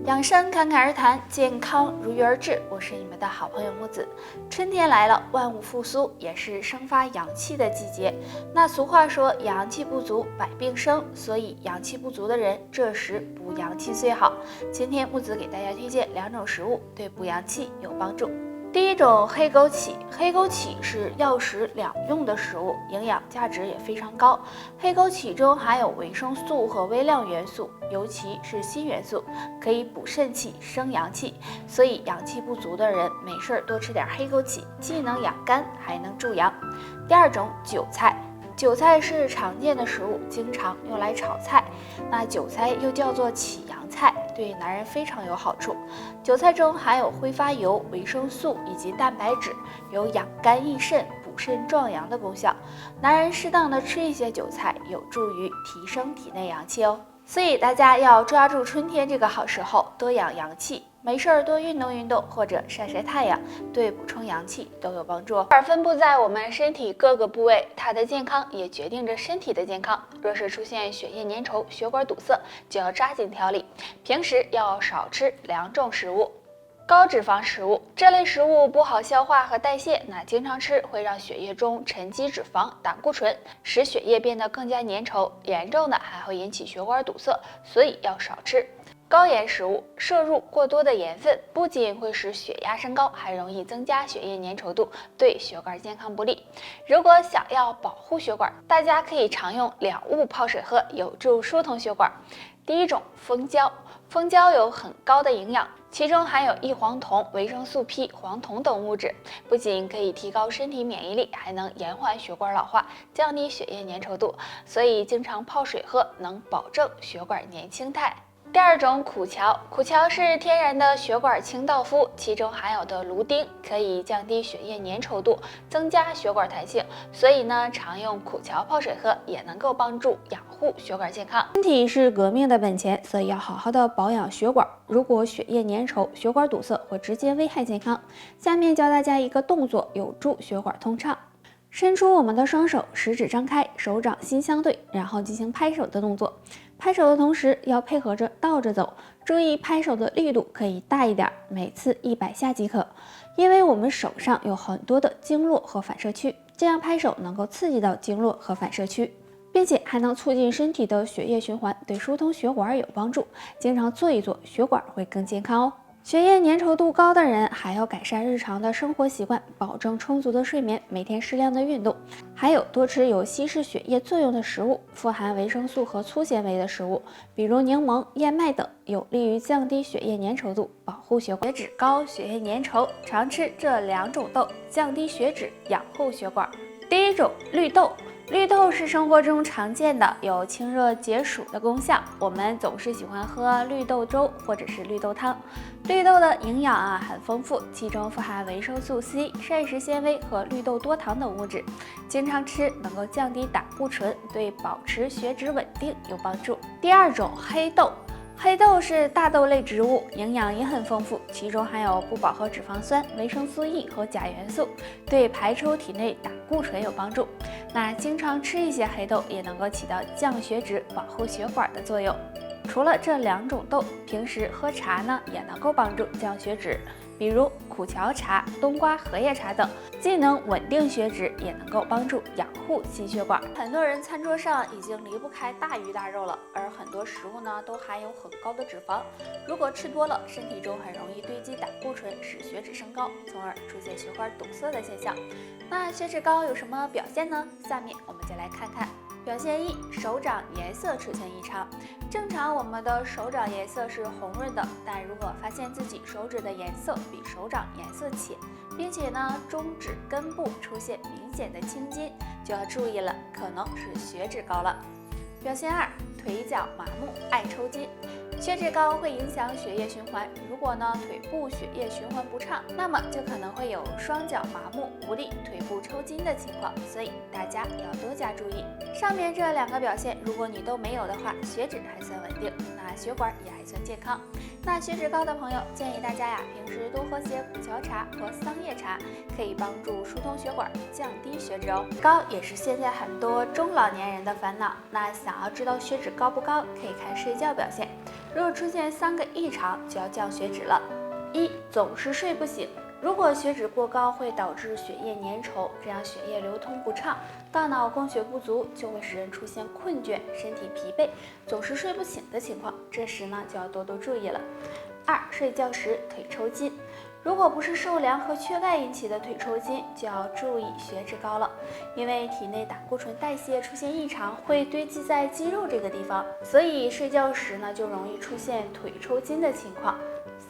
养生侃侃而谈，健康如约而至。我是你们的好朋友木子。春天来了，万物复苏，也是生发阳气的季节。那俗话说，阳气不足，百病生。所以阳气不足的人，这时补阳气最好。今天木子给大家推荐2种食物，对补阳气有帮助。第一种，黑枸杞。黑枸杞是药食两用的食物，营养价值也非常高。黑枸杞中含有维生素和微量元素，尤其是锌元素，可以补肾气、生阳气。所以阳气不足的人，没事多吃点黑枸杞，既能养肝，还能助阳。第二种，韭菜。韭菜是常见的食物，经常用来炒菜。那韭菜又叫做起阳菜，对男人非常有好处。韭菜中含有挥发油、维生素以及蛋白质，有养肝益肾、补肾壮阳的功效。男人适当的吃一些韭菜，有助于提升体内阳气哦。所以大家要抓住春天这个好时候，多养阳气。没事多运动运动，或者晒晒太阳，对补充阳气都有帮助。血管分布在我们身体各个部位，它的健康也决定着身体的健康。若是出现血液粘稠、血管堵塞，就要抓紧调理。平时要少吃2种食物。高脂肪食物，这类食物不好消化和代谢，那经常吃会让血液中沉积脂肪、胆固醇，使血液变得更加粘稠，严重的还会引起血管堵塞，所以要少吃。高盐食物，摄入过多的盐分不仅会使血压升高，还容易增加血液粘稠度，对血管健康不利。如果想要保护血管，大家可以常用2物泡水喝，有助疏通血管。第一种，蜂胶。蜂胶有很高的营养，其中含有异黄酮、维生素 P、黄酮等物质，不仅可以提高身体免疫力，还能延缓血管老化，降低血液粘稠度，所以经常泡水喝，能保证血管年轻态。第二种，苦荞。苦荞是天然的血管清道夫，其中含有的芦丁可以降低血液粘稠度，增加血管弹性，所以呢，常用苦荞泡水喝也能够帮助养护血管健康。身体是革命的本钱，所以要好好的保养血管。如果血液粘稠、血管堵塞，会直接危害健康。下面教大家一个动作，有助血管通畅。伸出我们的双手，食指张开，手掌心相对，然后进行拍手的动作。拍手的同时要配合着倒着走，注意拍手的力度可以大一点，每次100下即可。因为我们手上有很多的经络和反射区，这样拍手能够刺激到经络和反射区，并且还能促进身体的血液循环，对疏通血管有帮助。经常做一做，血管会更健康哦。血液粘稠度高的人还要改善日常的生活习惯，保证充足的睡眠，每天适量的运动，还有多吃有稀释血液作用的食物，富含维生素和粗纤维的食物，比如柠檬、燕麦等，有利于降低血液粘稠度，保护血管。血脂高、血液粘稠，常吃这2种豆，降低血脂，养护血管。第一种，绿豆。绿豆是生活中常见的，有清热解暑的功效。我们总是喜欢喝绿豆粥或者是绿豆汤。绿豆的营养很丰富，其中富含维生素 C、膳食纤维和绿豆多糖等物质。经常吃能够降低胆固醇，对保持血脂稳定有帮助。第二种，黑豆。黑豆是大豆类植物，营养也很丰富，其中含有不饱和脂肪酸、维生素 E 和钾元素，对排出体内胆固醇有帮助。那经常吃一些黑豆，也能够起到降血脂、保护血管的作用。除了这2种豆，平时喝茶呢，也能够帮助降血脂，比如苦荞茶、冬瓜荷叶茶等，既能稳定血脂，也能够帮助养护心血管。很多人餐桌上已经离不开大鱼大肉了，而很多食物呢都含有很高的脂肪，如果吃多了，身体中很容易堆积胆固醇，使血脂升高，从而出现血管堵塞的现象。那血脂高有什么表现呢？下面我们就来看看。表现1，手掌颜色出现异常。正常我们的手掌颜色是红润的，但如果发现自己手指的颜色比手掌颜色浅，并且呢中指根部出现明显的青筋，就要注意了，可能是血脂高了。表现2，腿脚麻木，爱抽筋。血脂高会影响血液循环，如果呢腿部血液循环不畅，那么就可能会有双脚麻木、无力、腿部抽筋的情况，所以大家要多加注意。上面这2个表现，如果你都没有的话，血脂还算稳定，那血管也还算健康。那血脂高的朋友，建议大家呀，平时多喝些苦荞茶和桑叶茶，可以帮助疏通血管，降低血脂哦。高也是现在很多中老年人的烦恼。那想要知道血脂高不高，可以看睡觉表现。如果出现3个异常，就要降血脂了。1. 总是睡不醒。如果血脂过高，会导致血液粘稠，这样血液流通不畅，大脑供血不足，就会使人出现困倦、身体疲惫、总是睡不醒的情况。这时呢，就要多多注意了。2. 睡觉时腿抽筋。如果不是受凉和缺钙引起的腿抽筋，就要注意血脂高了，因为体内胆固醇代谢出现异常，会堆积在肌肉这个地方，所以睡觉时呢，就容易出现腿抽筋的情况。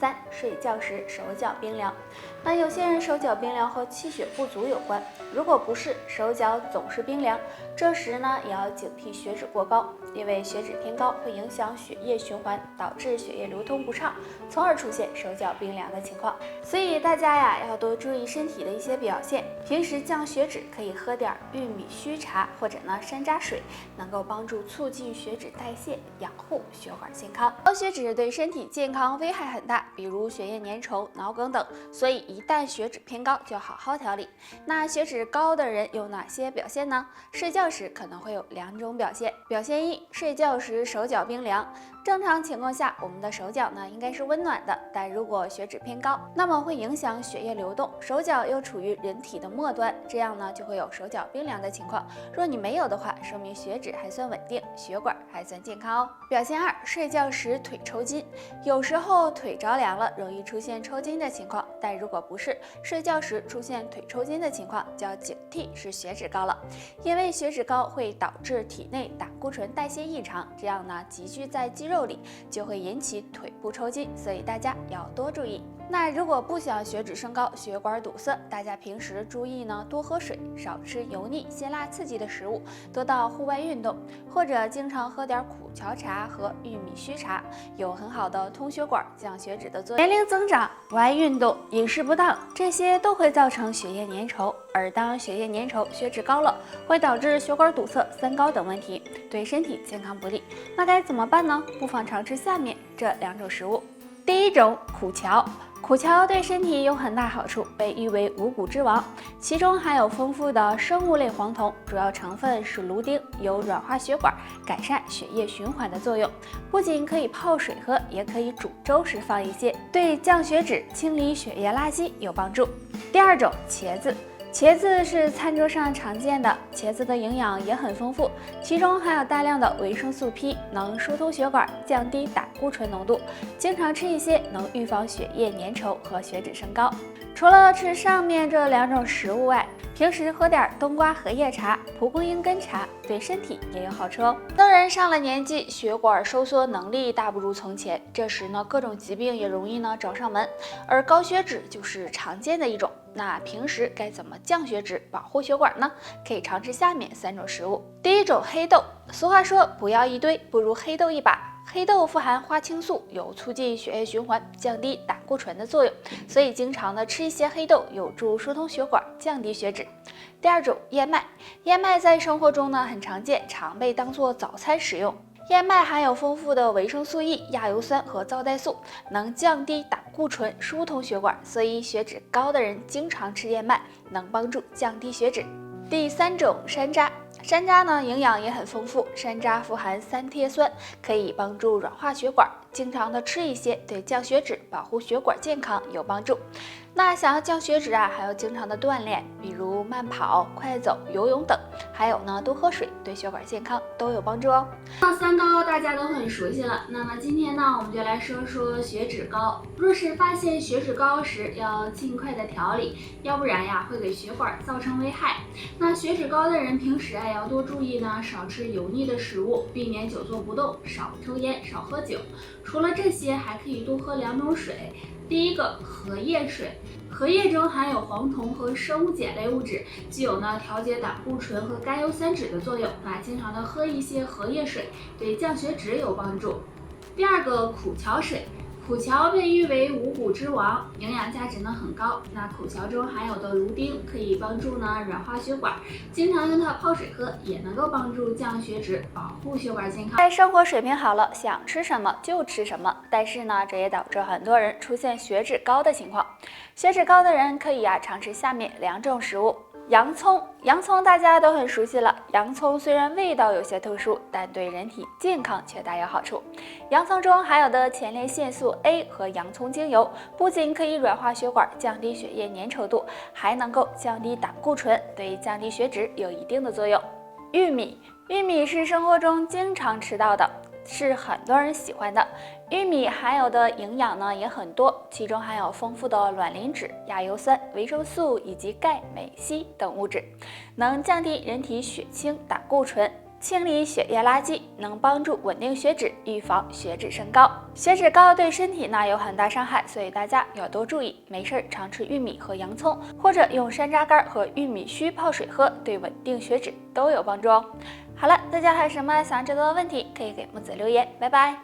3. 睡觉时手脚冰凉。那有些人手脚冰凉和气血不足有关，如果不是，手脚总是冰凉，这时呢也要警惕血脂过高，因为血脂偏高会影响血液循环，导致血液流通不畅，从而出现手脚冰凉的情况。所以大家呀要多注意身体的一些表现，平时降血脂可以喝点玉米须茶或者呢山楂水，能够帮助促进血脂代谢，养护血管健康。高血脂对身体健康危害很大，比如血液粘稠、脑梗等，所以一旦血脂偏高，就要好好调理。那血脂高的人有哪些表现呢？睡觉时可能会有2种表现。表现1，睡觉时手脚冰凉。正常情况下，我们的手脚呢应该是温暖的，但如果血脂偏高，那么会影响血液流动，手脚又处于人体的末端，这样呢就会有手脚冰凉的情况。若你没有的话，说明血脂还算稳定，血管还算健康哦。表现2，睡觉时腿抽筋。有时候腿着凉了，容易出现抽筋的情况，但如果不是，睡觉时出现腿抽筋的情况，就要警惕是血脂高了，因为血脂高会导致体内胆固醇代谢异常，这样呢集聚在肌肉里，就会引起腿部抽筋，所以大家要多注意。那如果不想血脂升高、血管堵塞，大家平时注意呢，多喝水，少吃油腻、辛辣刺激的食物，多到户外运动，或者经常喝点苦荞茶和玉米须茶，有很好的通血管、降血脂的作用。年龄增长、不爱运动、饮食不当，这些都会造成血液粘稠，而当血液粘稠、血脂高了，会导致血管堵塞、三高等问题，对身体健康不利。那该怎么办呢？不妨尝试下面这2种食物。第1种，苦荞。苦荞对身体有很大好处，被誉为五谷之王，其中含有丰富的生物类黄酮，主要成分是芦丁，有软化血管、改善血液循环的作用。不仅可以泡水喝，也可以煮粥时放一些，对降血脂、清理血液垃圾有帮助。第2种，茄子。茄子是餐桌上常见的，茄子的营养也很丰富，其中含有大量的维生素 P， 能疏通血管，降低胆固醇浓度。经常吃一些，能预防血液粘稠和血脂升高。除了吃上面这2种食物外，平时喝点冬瓜荷叶茶、蒲公英根茶，对身体也有好处哦。当人上了年纪，血管收缩能力大不如从前，这时呢，各种疾病也容易呢找上门，而高血脂就是常见的一种。那平时该怎么降血脂、保护血管呢？可以尝试下面3种食物。第1种，黑豆。俗话说，不要一堆，不如黑豆一把。黑豆富含花青素，有促进血液循环、降低胆固醇的作用，所以经常的吃一些黑豆，有助疏通血管，降低血脂。第2种，燕麦。燕麦在生活中呢很常见，常被当做早餐使用。燕麦含有丰富的维生素 E、亚油酸和皂带素，能降低胆固醇，疏通血管，所以血脂高的人经常吃燕麦，能帮助降低血脂。第3种，山楂。山楂呢营养也很丰富，山楂富含3萜酸，可以帮助软化血管，经常的吃一些，对降血脂、保护血管健康有帮助。那想要降血脂啊，还要经常的锻炼，比如慢跑、快走、游泳等，还有呢多喝水，对血管健康都有帮助哦。那3高大家都很熟悉了，那么今天呢我们就来说说血脂高。若是发现血脂高时，要尽快的调理，要不然呀会给血管造成危害。那血脂高的人平时啊要多注意呢，少吃油腻的食物，避免久坐不动，少抽烟，少喝酒。除了这些，还可以多喝2种水。第1个，荷叶水。荷叶中含有黄酮和生物碱类物质，具有呢调节胆固醇和甘油三酯的作用。经常的喝一些荷叶水，对降血脂有帮助。第2个，苦荞水。苦荞被誉为五谷之王，营养价值呢很高。那苦荞中含有的芦丁可以帮助呢软化血管，经常用它泡水喝，也能够帮助降血脂，保护血管健康。在生活水平好了，想吃什么就吃什么，但是呢，这也导致很多人出现血脂高的情况。血脂高的人可以尝试下面2种食物。洋葱大家都很熟悉了。洋葱虽然味道有些特殊，但对人体健康却大有好处。洋葱中含有的前列腺素 A 和洋葱精油，不仅可以软化血管，降低血液粘稠度，还能够降低胆固醇，对降低血脂有一定的作用。玉米是生活中经常吃到的，是很多人喜欢的。玉米含有的营养呢也很多，其中含有丰富的卵磷脂、亚油酸、维生素以及钙、镁、硒等物质，能降低人体血清、胆固醇，清理血液垃圾，能帮助稳定血脂，预防血脂升高。血脂高对身体呢有很大伤害，所以大家要多注意。没事常吃玉米和洋葱，或者用山楂干和玉米须泡水喝，对稳定血脂都有帮助哦。好了，大家还有什么想知道的问题，可以给木子留言。拜拜。